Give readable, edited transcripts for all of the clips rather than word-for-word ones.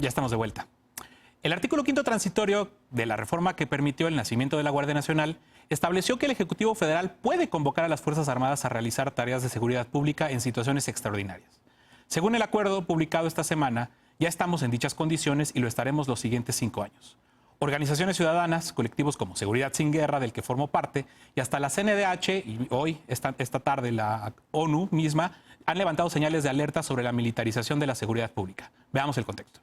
Ya estamos de vuelta. El artículo 5º transitorio de la reforma que permitió el nacimiento de la Guardia Nacional estableció que el Ejecutivo Federal puede convocar a las Fuerzas Armadas a realizar tareas de seguridad pública en situaciones extraordinarias. Según el acuerdo publicado esta semana, ya estamos en dichas condiciones y lo estaremos los siguientes 5 años. Organizaciones ciudadanas, colectivos como Seguridad Sin Guerra, del que formo parte, y hasta la CNDH, y hoy, esta tarde, la ONU misma, han levantado señales de alerta sobre la militarización de la seguridad pública. Veamos el contexto.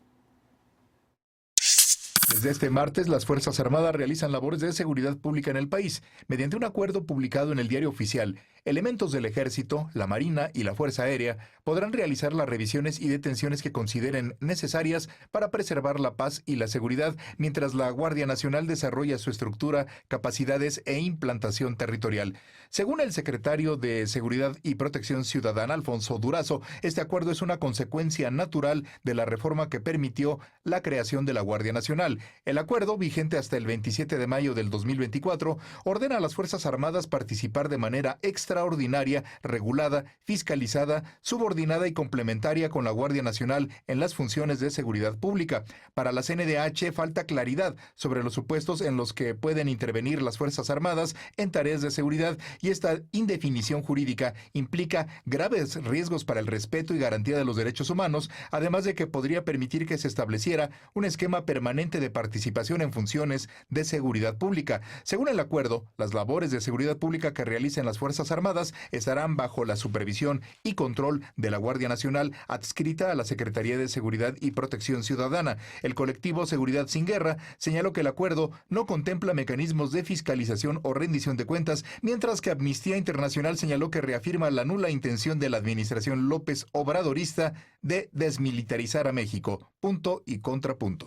Desde este martes, las Fuerzas Armadas realizan labores de seguridad pública en el país. Mediante un acuerdo publicado en el Diario Oficial, elementos del Ejército, la Marina y la Fuerza Aérea podrán realizar las revisiones y detenciones que consideren necesarias para preservar la paz y la seguridad, mientras la Guardia Nacional desarrolla su estructura, capacidades e implantación territorial. Según el secretario de Seguridad y Protección Ciudadana, Alfonso Durazo, este acuerdo es una consecuencia natural de la reforma que permitió la creación de la Guardia Nacional. El acuerdo, vigente hasta el 27 de mayo del 2024, ordena a las Fuerzas Armadas participar de manera extraordinaria, regulada, fiscalizada, subordinada y complementaria con la Guardia Nacional en las funciones de seguridad pública. Para la CNDH falta claridad sobre los supuestos en los que pueden intervenir las Fuerzas Armadas en tareas de seguridad, y esta indefinición jurídica implica graves riesgos para el respeto y garantía de los derechos humanos, además de que podría permitir que se estableciera un esquema permanente de participación en funciones de seguridad pública. Según el acuerdo, las labores de seguridad pública que realicen las Fuerzas Armadas estarán bajo la supervisión y control de la Guardia Nacional, adscrita a la Secretaría de Seguridad y Protección Ciudadana. El colectivo Seguridad Sin Guerra señaló que el acuerdo no contempla mecanismos de fiscalización o rendición de cuentas, mientras que Amnistía Internacional señaló que reafirma la nula intención de la administración López Obradorista de desmilitarizar a México. Punto y contrapunto.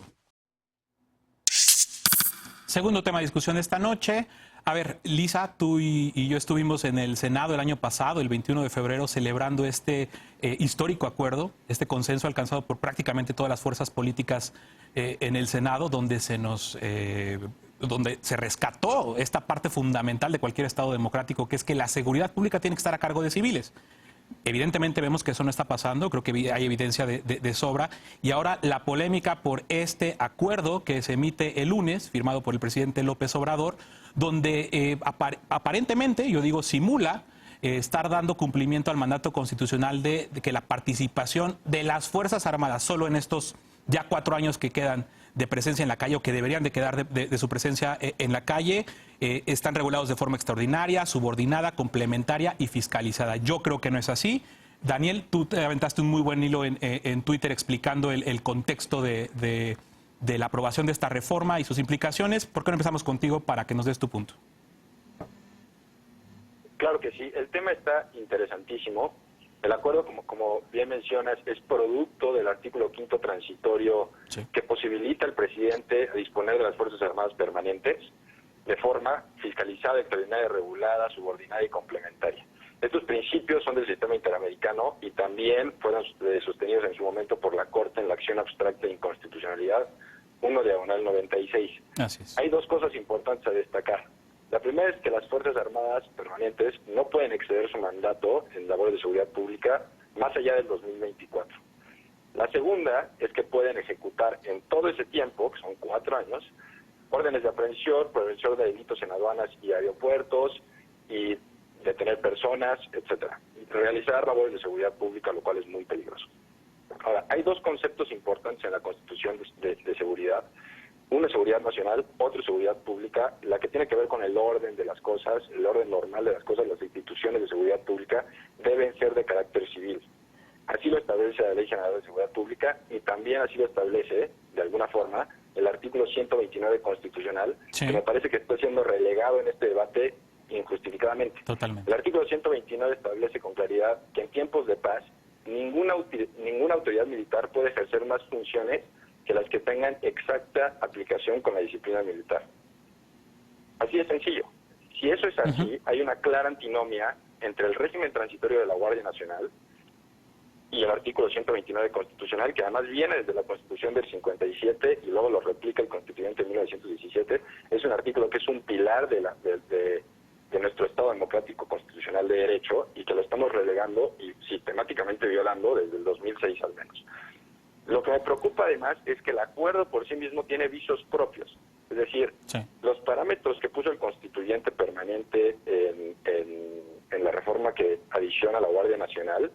Segundo tema de discusión esta noche. A ver, Lisa, tú y yo estuvimos en el Senado el año pasado, el 21 de febrero, celebrando este histórico acuerdo, este consenso alcanzado por prácticamente todas las fuerzas políticas en el Senado, donde donde se rescató esta parte fundamental de cualquier Estado democrático, que es que la seguridad pública tiene que estar a cargo de civiles. Evidentemente vemos que eso no está pasando, creo que hay evidencia de sobra, y ahora la polémica por este acuerdo que se emite el lunes, firmado por el presidente López Obrador, donde aparentemente, yo digo simula, estar dando cumplimiento al mandato constitucional de que la participación de las Fuerzas Armadas solo en estos ya 4 años que quedan de presencia en la calle, o que deberían de quedar de su presencia en la calle, están regulados de forma extraordinaria, subordinada, complementaria y fiscalizada. Yo creo que no es así. Daniel, tú te aventaste un muy buen hilo en Twitter explicando el contexto de la aprobación de esta reforma y sus implicaciones. ¿Por qué no empezamos contigo para que nos des tu punto? Claro que sí, el tema está interesantísimo. El acuerdo, como bien mencionas, es producto del artículo 5º transitorio, sí, que posibilita al presidente disponer de las Fuerzas Armadas permanentes de forma fiscalizada, extraordinaria, regulada, subordinada y complementaria. Estos principios son del sistema interamericano y también fueron sostenidos en su momento por la Corte en la acción abstracta de inconstitucionalidad 1/96. Así es. Hay 2 cosas importantes a destacar. La primera es que las Fuerzas Armadas permanentes no pueden exceder su mandato en labores de seguridad pública más allá del 2024. La segunda es que pueden ejecutar en todo ese tiempo, que son 4 años, órdenes de aprehensión, prevención de delitos en aduanas y aeropuertos, y detener personas, etcétera. Y realizar labores de seguridad pública, lo cual es muy peligroso. Ahora, hay 2 conceptos importantes en la Constitución de seguridad. Una es seguridad nacional, otra es seguridad pública. La que tiene que ver con el orden de las cosas, el orden normal de las cosas, las instituciones de seguridad pública deben ser de carácter civil. Así lo establece la Ley General de Seguridad Pública, y también así lo establece, de alguna forma, el artículo 129 constitucional, sí, que me parece que está siendo relegado en este debate injustificadamente. Totalmente. El artículo 129 establece con claridad que en tiempos de paz ninguna autoridad militar puede ejercer más funciones que las que tengan exacta aplicación con la disciplina militar. Así de sencillo. Si eso es así, hay una clara antinomia entre el régimen transitorio de la Guardia Nacional y el artículo 129 constitucional, que además viene desde la Constitución del 57 y luego lo replica el Constituyente en 1917. Es un artículo que es un pilar de nuestro Estado democrático constitucional de derecho, y que lo estamos relegando y sistemáticamente violando desde el 2006 al menos. Lo que me preocupa además es que el acuerdo por sí mismo tiene visos propios. Es decir, Sí. los parámetros que puso el constituyente permanente en la reforma que adiciona a la Guardia Nacional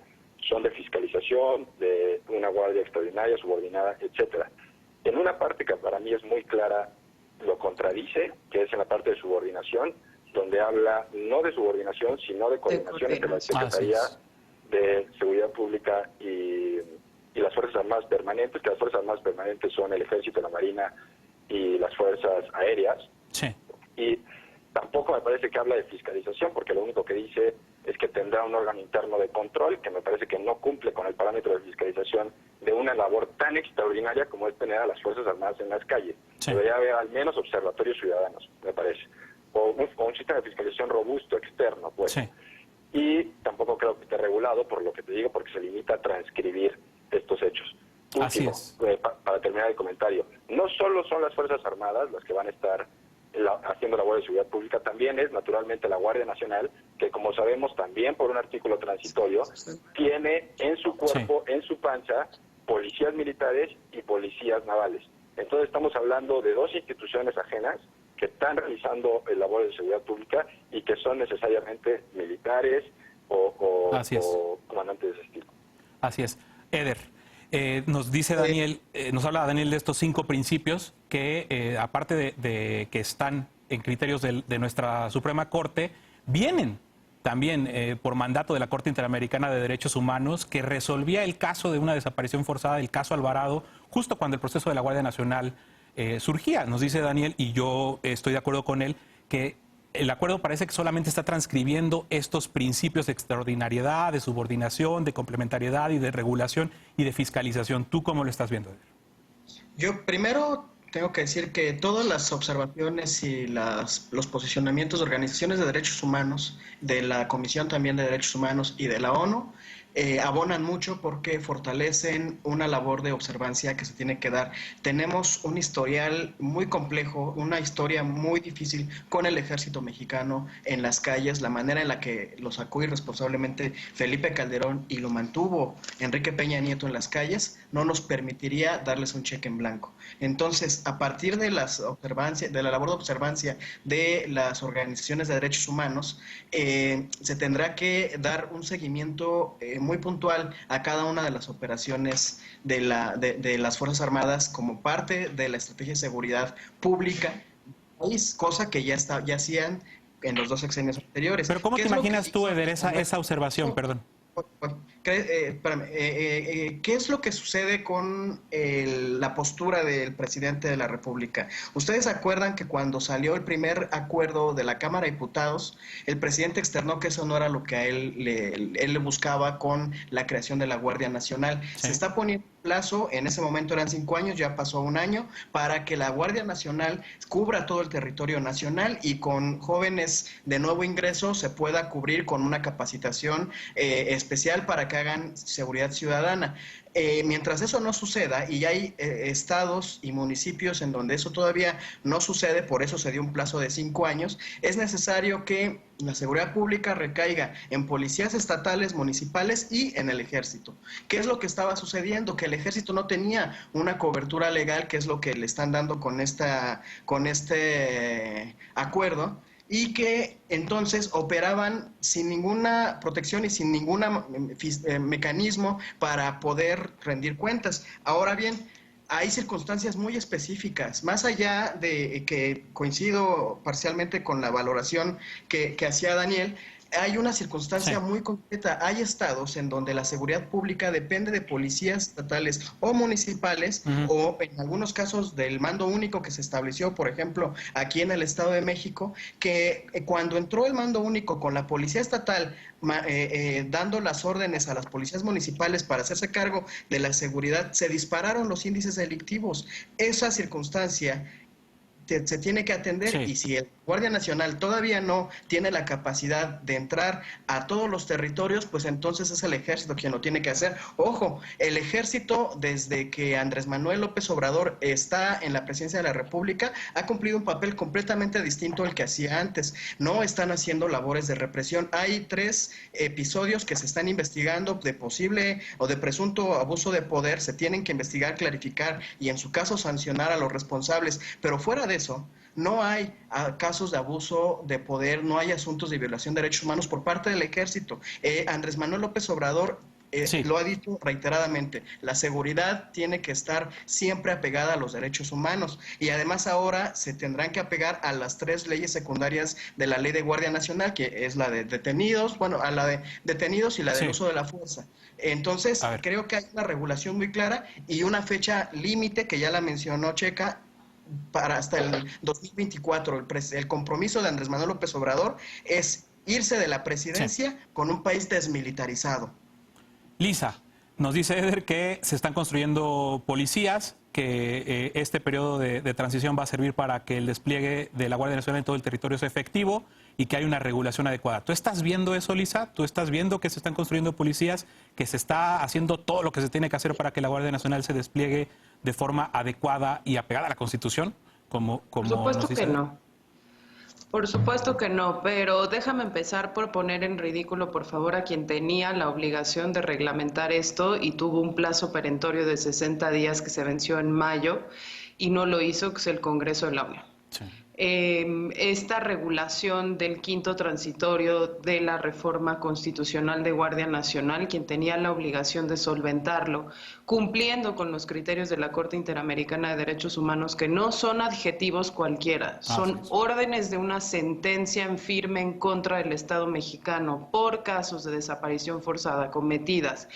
son de fiscalización, de una guardia extraordinaria, subordinada, etcétera. En una parte que para mí es muy clara, lo contradice, que es en la parte de subordinación, donde habla no de subordinación, sino de coordinación entre la Secretaría de Seguridad Pública y las Fuerzas Armadas Permanentes, que las Fuerzas Armadas Permanentes son el Ejército, la Marina y las Fuerzas Aéreas. Sí. Y tampoco me parece que habla de fiscalización, porque lo único que dice es que tendrá un órgano interno de control, que me parece que no cumple con el parámetro de fiscalización de una labor tan extraordinaria como es tener a las Fuerzas Armadas en las calles. Sí. Debería haber al menos observatorios ciudadanos, me parece. O un sistema de fiscalización robusto, externo, pues. Sí. Y tampoco creo que esté regulado, por lo que te digo, porque se limita a transcribir estos hechos. Así Último, es. para terminar el comentario, no solo son las Fuerzas Armadas las que van a estar haciendo labor de seguridad pública, también es naturalmente la Guardia Nacional, que como sabemos también por un artículo transitorio, tiene en su cuerpo, en su panza, policías militares y policías navales. Entonces estamos hablando de dos instituciones ajenas que están realizando el labor de seguridad pública y que son necesariamente militares o comandantes de ese estilo. Así es. Eder, nos dice Daniel, nos habla Daniel de estos 5 principios que, aparte de que están en criterios de nuestra Suprema Corte, vienen también por mandato de la Corte Interamericana de Derechos Humanos, que resolvía el caso de una desaparición forzada, el caso Alvarado, justo cuando el proceso de la Guardia Nacional surgía. Nos dice Daniel, y yo estoy de acuerdo con él, que el acuerdo parece que solamente está transcribiendo estos principios de extraordinariedad, de subordinación, de complementariedad y de regulación y de fiscalización. ¿Tú cómo lo estás viendo? Yo primero tengo que decir que todas las observaciones y los posicionamientos de organizaciones de derechos humanos, de la Comisión también de Derechos Humanos y de la ONU, abonan mucho porque fortalecen una labor de observancia que se tiene que dar. Tenemos un historial muy complejo, una historia muy difícil con el ejército mexicano en las calles, la manera en la que lo sacó irresponsablemente Felipe Calderón y lo mantuvo Enrique Peña Nieto en las calles, no nos permitiría darles un cheque en blanco. Entonces, a partir de las observancias, de la labor de observancia de las organizaciones de derechos humanos, se tendrá que dar un seguimiento muy puntual a cada una de las operaciones de las Fuerzas Armadas como parte de la estrategia de seguridad pública, cosa que ya hacían en los 2 sexenios anteriores. Pero ¿cómo te imaginas tú, Eder, esa observación? Perdón. ¿Qué es lo que sucede con la postura del presidente de la República? Ustedes se acuerdan que cuando salió el primer acuerdo de la Cámara de Diputados, el presidente externó que eso no era lo que a él le buscaba con la creación de la Guardia Nacional. Sí. Se está poniendo plazo, en ese momento eran 5 años, ya pasó 1 año, para que la Guardia Nacional cubra todo el territorio nacional y con jóvenes de nuevo ingreso se pueda cubrir con una capacitación especial para que hagan seguridad ciudadana. Mientras eso no suceda, y hay estados y municipios en donde eso todavía no sucede, por eso se dio un plazo de 5 años, es necesario que la seguridad pública recaiga en policías estatales, municipales y en el ejército. ¿Qué es lo que estaba sucediendo? Que el ejército no tenía una cobertura legal, que es lo que le están dando con este acuerdo, y que entonces operaban sin ninguna protección y sin ningún mecanismo para poder rendir cuentas. Ahora bien, hay circunstancias muy específicas, más allá de que coincido parcialmente con la valoración que hacía Daniel. Hay una circunstancia muy concreta. Hay estados en donde la seguridad pública depende de policías estatales o municipales, o en algunos casos del mando único que se estableció, por ejemplo, aquí en el Estado de México, que cuando entró el mando único con la policía estatal dando las órdenes a las policías municipales para hacerse cargo de la seguridad, se dispararon los índices delictivos. Esa circunstancia se tiene que atender, y si el Guardia Nacional todavía no tiene la capacidad de entrar a todos los territorios, pues entonces es el ejército quien lo tiene que hacer. Ojo, el ejército, desde que Andrés Manuel López Obrador está en la presidencia de la República, ha cumplido un papel completamente distinto al que hacía antes. No están haciendo labores de represión. Hay 3 episodios que se están investigando de posible o de presunto abuso de poder. Se tienen que investigar, clarificar y en su caso sancionar a los responsables. Pero fuera de eso, no hay casos de abuso de poder, no hay asuntos de violación de derechos humanos por parte del ejército. Andrés Manuel López Obrador Sí. lo ha dicho reiteradamente, la seguridad tiene que estar siempre apegada a los derechos humanos y además ahora se tendrán que apegar a las 3 leyes secundarias de la Ley de Guardia Nacional, que es la de detenidos, bueno, a la de detenidos y la del Sí. uso de la fuerza. Entonces, creo que hay una regulación muy clara y una fecha límite que ya la mencionó Checa, para hasta el 2024. El compromiso de Andrés Manuel López Obrador es irse de la presidencia con un país desmilitarizado. Lisa, nos dice Eder que se están construyendo policías, que este periodo de transición va a servir para que el despliegue de la Guardia Nacional en todo el territorio sea efectivo y que hay una regulación adecuada. ¿Tú estás viendo eso, Lisa? ¿Tú estás viendo que se están construyendo policías, que se está haciendo todo lo que se tiene que hacer para que la Guardia Nacional se despliegue de forma adecuada y apegada a la Constitución? Por supuesto que no. Por supuesto que no, pero déjame empezar por poner en ridículo, por favor, a quien tenía la obligación de reglamentar esto y tuvo un plazo perentorio de 60 días que se venció en mayo y no lo hizo, que es el Congreso de la Unión. Sí. Esta regulación del quinto transitorio de la reforma constitucional de Guardia Nacional, quien tenía la obligación de solventarlo, cumpliendo con los criterios de la Corte Interamericana de Derechos Humanos, que no son adjetivos cualquiera, son órdenes de una sentencia en firme en contra del Estado mexicano por casos de desaparición forzada cometidas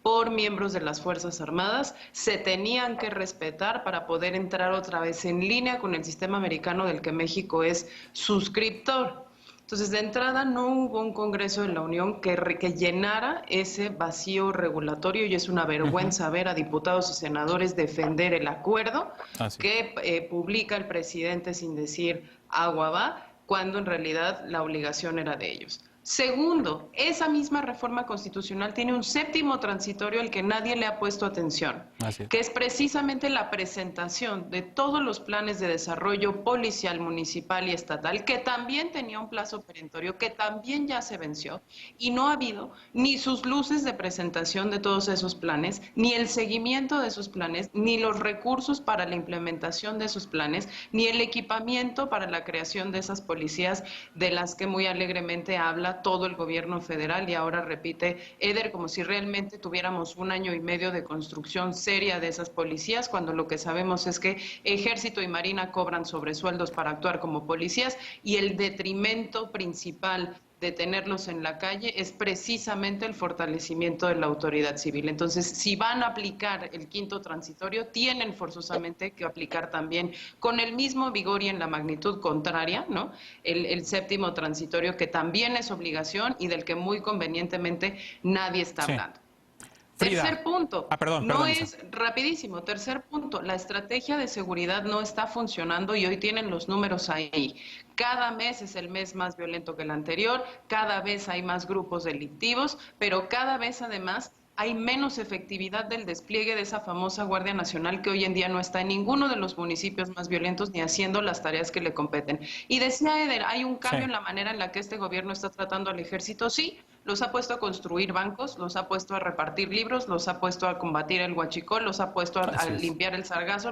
por miembros de las Fuerzas Armadas, se tenían que respetar para poder entrar otra vez en línea con el sistema americano del que México es suscriptor. Entonces, de entrada, no hubo un Congreso de la Unión que llenara ese vacío regulatorio y es una vergüenza ver a diputados y senadores defender el acuerdo que publica el presidente sin decir agua va, cuando en realidad la obligación era de ellos. Segundo, esa misma reforma constitucional tiene un 7º transitorio al que nadie le ha puesto atención, que es precisamente la presentación de todos los planes de desarrollo policial, municipal y estatal, que también tenía un plazo perentorio, que también ya se venció, y no ha habido ni sus luces de presentación de todos esos planes, ni el seguimiento de esos planes, ni los recursos para la implementación de esos planes, ni el equipamiento para la creación de esas policías de las que muy alegremente habla todo el gobierno federal y ahora repite Eder como si realmente tuviéramos 1 año y medio de construcción seria de esas policías, cuando lo que sabemos es que Ejército y Marina cobran sobresueldos para actuar como policías y el detrimento principal de tenerlos en la calle es precisamente el fortalecimiento de la autoridad civil. Entonces, si van a aplicar el quinto transitorio, tienen forzosamente que aplicar también con el mismo vigor y en la magnitud contraria, ¿no? El 7º transitorio, que también es obligación y del que muy convenientemente nadie está hablando. Frida. Tercer punto, perdón, es rapidísimo, tercer punto, la estrategia de seguridad no está funcionando y hoy tienen los números ahí. Cada mes es el mes más violento que el anterior, cada vez hay más grupos delictivos, pero cada vez además hay menos efectividad del despliegue de esa famosa Guardia Nacional que hoy en día no está en ninguno de los municipios más violentos ni haciendo las tareas que le competen. Y decía Eder, ¿hay un cambio en la manera en la que este gobierno está tratando al ejército? Sí, los ha puesto a construir bancos, los ha puesto a repartir libros, los ha puesto a combatir el huachicol, los ha puesto a limpiar el sargazo,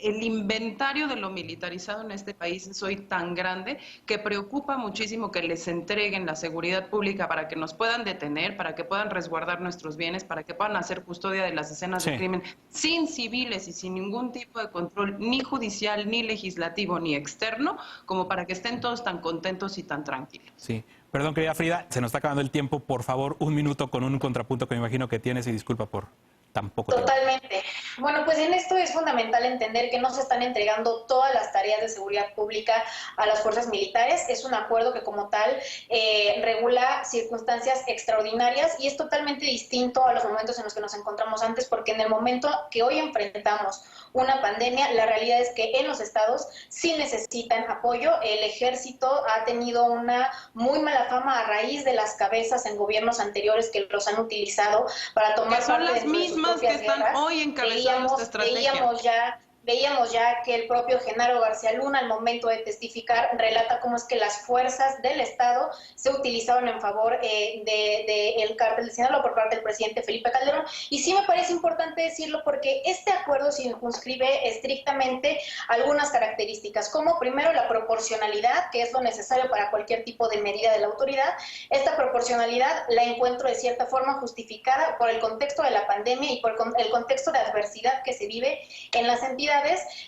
el inventario de lo militarizado en este país es hoy tan grande que preocupa muchísimo que les entreguen la seguridad pública para que nos puedan detener, para que puedan resguardar nuestros bienes, para que puedan hacer custodia de las escenas de crimen sin civiles y sin ningún tipo de control ni judicial, ni legislativo, ni externo, como para que estén todos tan contentos y tan tranquilos. Sí. Perdón, querida Frida, se nos está acabando el tiempo. Por favor, 1 minuto con un contrapunto que me imagino que tienes y disculpa por tan poco tiempo. Totalmente. Bueno, pues en esto es fundamental entender que no se están entregando todas las tareas de seguridad pública a las fuerzas militares. Es un acuerdo que como tal regula circunstancias extraordinarias y es totalmente distinto a los momentos en los que nos encontramos antes, porque en el momento que hoy enfrentamos una pandemia, la realidad es que en los estados sí necesitan apoyo. El ejército ha tenido una muy mala fama a raíz de las cabezas en gobiernos anteriores que los han utilizado para tomar son parte las de sus mismas que propias están guerras. hoy encabezando esta estrategia. Veíamos ya que el propio Genaro García Luna, al momento de testificar, relata cómo es que las fuerzas del Estado se utilizaron en favor del cártel de Sinaloa por parte del presidente Felipe Calderón. Y sí me parece importante decirlo porque este acuerdo circunscribe estrictamente algunas características, como primero la proporcionalidad, que es lo necesario para cualquier tipo de medida de la autoridad. Esta proporcionalidad la encuentro de cierta forma justificada por el contexto de la pandemia y por el contexto de adversidad que se vive en las entidades.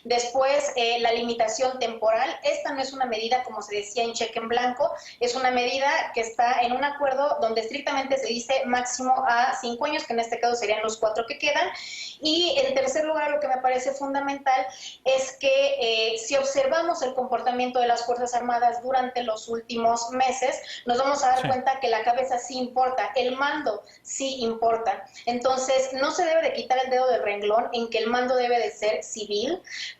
Después, la limitación temporal. Esta no es una medida, como se decía, en cheque en blanco, es una medida que está en un acuerdo donde estrictamente se dice máximo a 5 años, que en este caso serían los 4 que quedan. Y en tercer lugar, lo que me parece fundamental es que si observamos el comportamiento de las Fuerzas Armadas durante los últimos meses, nos vamos a dar cuenta que la cabeza sí importa, el mando sí importa. Entonces, no se debe de quitar el dedo del renglón en que el mando debe de ser civil,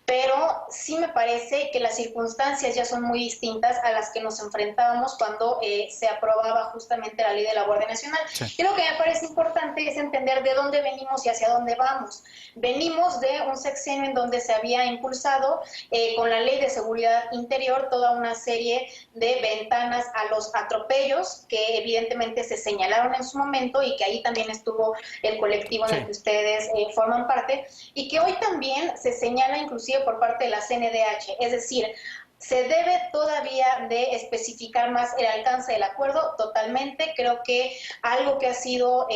pero sí me parece que las circunstancias ya son muy distintas a las que nos enfrentábamos cuando se aprobaba justamente la ley de la Guardia Nacional. Sí. Y lo que me parece importante es entender de dónde venimos y hacia dónde vamos. Venimos de un sexenio en donde se había impulsado con la ley de seguridad interior toda una serie de ventanas a los atropellos que evidentemente se señalaron en su momento y que ahí también estuvo el colectivo en el que ustedes forman parte y que hoy también se señala inclusive por parte de la CNDH, es decir, ¿se debe todavía de especificar más el alcance del acuerdo? Totalmente. Creo que algo que ha sido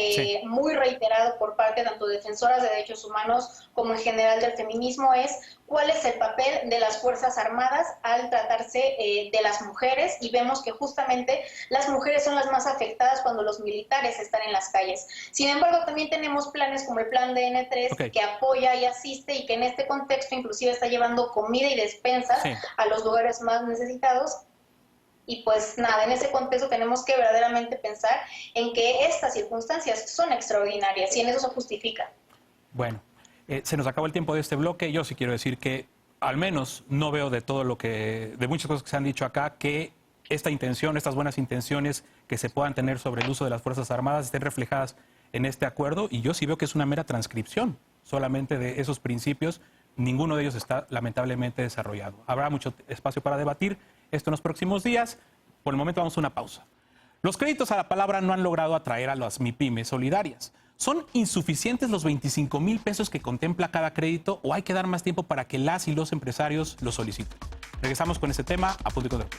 muy reiterado por parte tanto de defensoras de derechos humanos como en general del feminismo es cuál es el papel de las Fuerzas Armadas al tratarse de las mujeres, y vemos que justamente las mujeres son las más afectadas cuando los militares están en las calles. Sin embargo, también tenemos planes como el plan de N3 que apoya y asiste y que en este contexto inclusive está llevando comida y despensas a los lugares más necesitados. Y pues nada, en ese contexto tenemos que verdaderamente pensar en que estas circunstancias son extraordinarias y en eso se justifica. Bueno. Se nos acabó el tiempo de este bloque. Yo sí quiero decir que al menos no veo de muchas cosas que se han dicho acá, que esta intención, estas buenas intenciones que se puedan tener sobre el uso de las Fuerzas Armadas estén reflejadas en este acuerdo. Y yo sí veo que es una mera transcripción solamente de esos principios. Ninguno de ellos está lamentablemente desarrollado. Habrá mucho espacio para debatir esto en los próximos días. Por el momento vamos a una pausa. Los créditos a la palabra no han logrado atraer a las MIPYMES solidarias. ¿Son insuficientes los 25,000 pesos que contempla cada crédito o hay que dar más tiempo para que las y los empresarios lo soliciten? Regresamos con este tema a Punto y Contacto.